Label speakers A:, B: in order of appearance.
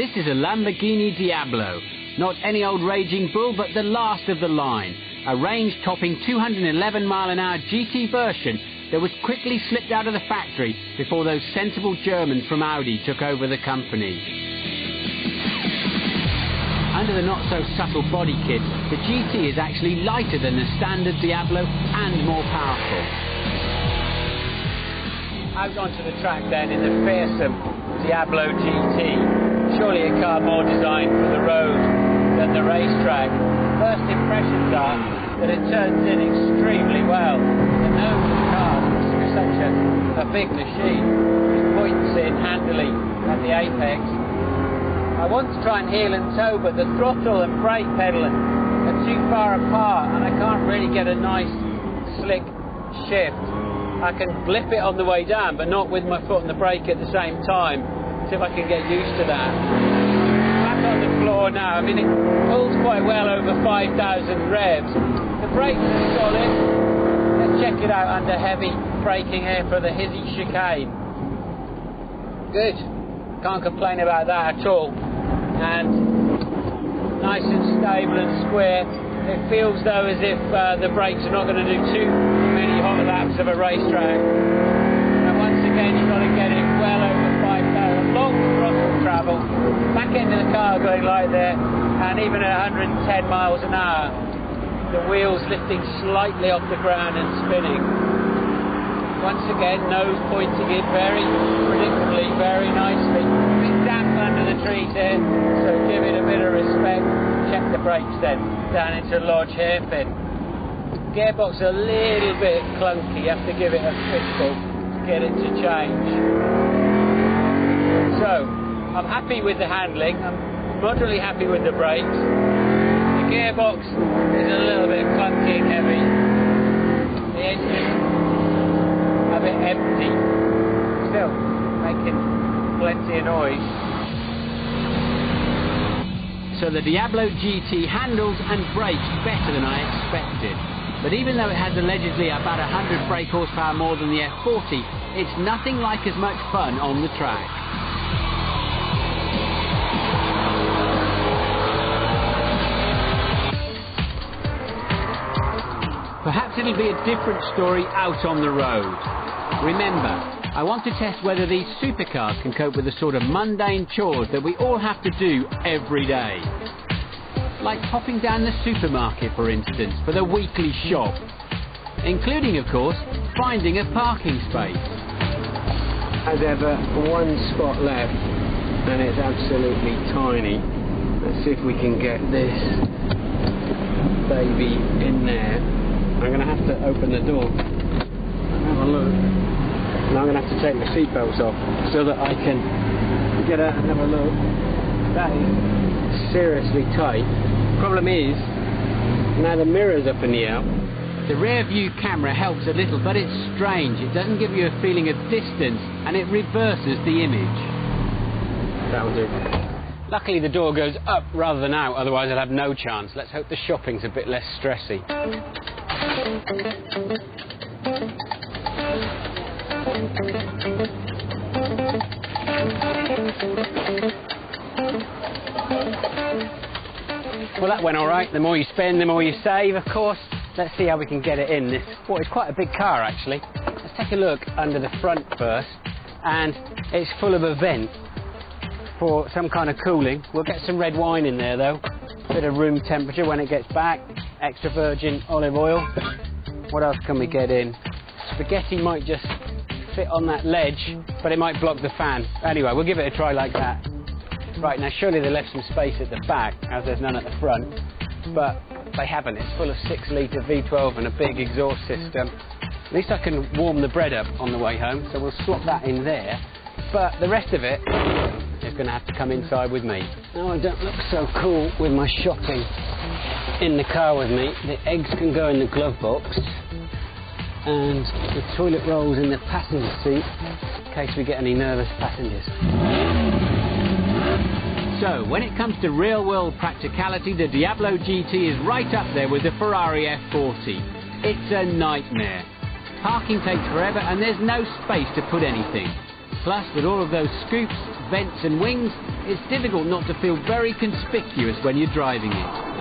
A: This is a Lamborghini Diablo. Not any old raging bull, but the last of the line. A range-topping 211-mile-an-hour GT version that was quickly slipped out of the factory before those sensible Germans from Audi took over the company. Under the not-so-subtle body kit, the GT is actually lighter than the standard Diablo and more powerful. Out onto the track then in the fearsome Diablo GT. Surely a car more designed for the road than the racetrack. First impressions are that it turns in extremely well. The nose of the car is such a big machine. It points in handily at the apex. I want to try and heel and toe, but the throttle and brake pedal are too far apart and I can't really get a nice slick shift. I can blip it on the way down, but not with my foot on the brake at the same time. See if I can get used to that. Back on the floor now. I mean, it pulls quite well over 5,000 revs. The brakes are solid. Let's check it out under heavy braking here for the Hizzy chicane. Good. Can't complain about that at all. And nice and stable and square. It feels though as if the brakes are not going to do too many hot laps of a racetrack. And once again you've got to get it well over 5,000. Long throttle travel. Back end of the car going like there, and even at 110 miles an hour, the wheels lifting slightly off the ground and spinning. Once again, nose pointing in very predictably, very nicely. A bit damp under the trees here, so give it a bit of respect. Check the brakes then, down into Lodge hairpin. Gearbox a little bit clunky, you have to give it a fistful to get it to change. So, I'm happy with the handling, I'm moderately happy with the brakes. The gearbox is a little bit clunky and heavy. The engine a bit empty, still making plenty of noise. So the Diablo GT handles and brakes better than I expected. But even though it has allegedly about 100 brake horsepower more than the F40, it's nothing like as much fun on the track. Perhaps it'll be a different story out on the road. Remember, I want to test whether these supercars can cope with the sort of mundane chores that we all have to do every day. Like popping down the supermarket, for instance, for the weekly shop. Including, of course, finding a parking space. As ever, one spot left, and it's absolutely tiny. Let's see if we can get this baby in there. I'm going to have to open the door and have a look. And I'm going to have to take my seatbelts off so that I can get out and have a look. That is seriously tight. Problem is, now the mirror's up in the air. The rear view camera helps a little, but it's strange. It doesn't give you a feeling of distance and it reverses the image. That'll do. Luckily the door goes up rather than out, otherwise I'd have no chance. Let's hope the shopping's a bit less stressy. Well, that went all right. The more you spend, the more you save, of course. Let's see how we can get it in. This, well, it's quite a big car, actually. Let's take a look under the front first. And it's full of a vent for some kind of cooling. We'll get some red wine in there, though. Bit of room temperature when it gets back. Extra virgin olive oil. What else can we get in? Spaghetti might just fit on that ledge, but it might block the fan. Anyway, we'll give it a try like that. Right, now surely they left some space at the back, as there's none at the front, but they haven't. It's full of 6-litre V12 and a big exhaust system. At least I can warm the bread up on the way home, so we'll swap that in there. But the rest of it is going to have to come inside with me. Now I don't look so cool with my shopping in the car with me. The eggs can go in the glove box, and the toilet rolls in the passenger seat in case we get any nervous passengers. So, when it comes to real-world practicality, the Diablo GT is right up there with the Ferrari F40. It's a nightmare. Parking takes forever and there's no space to put anything. Plus, with all of those scoops, vents and wings, it's difficult not to feel very conspicuous when you're driving it.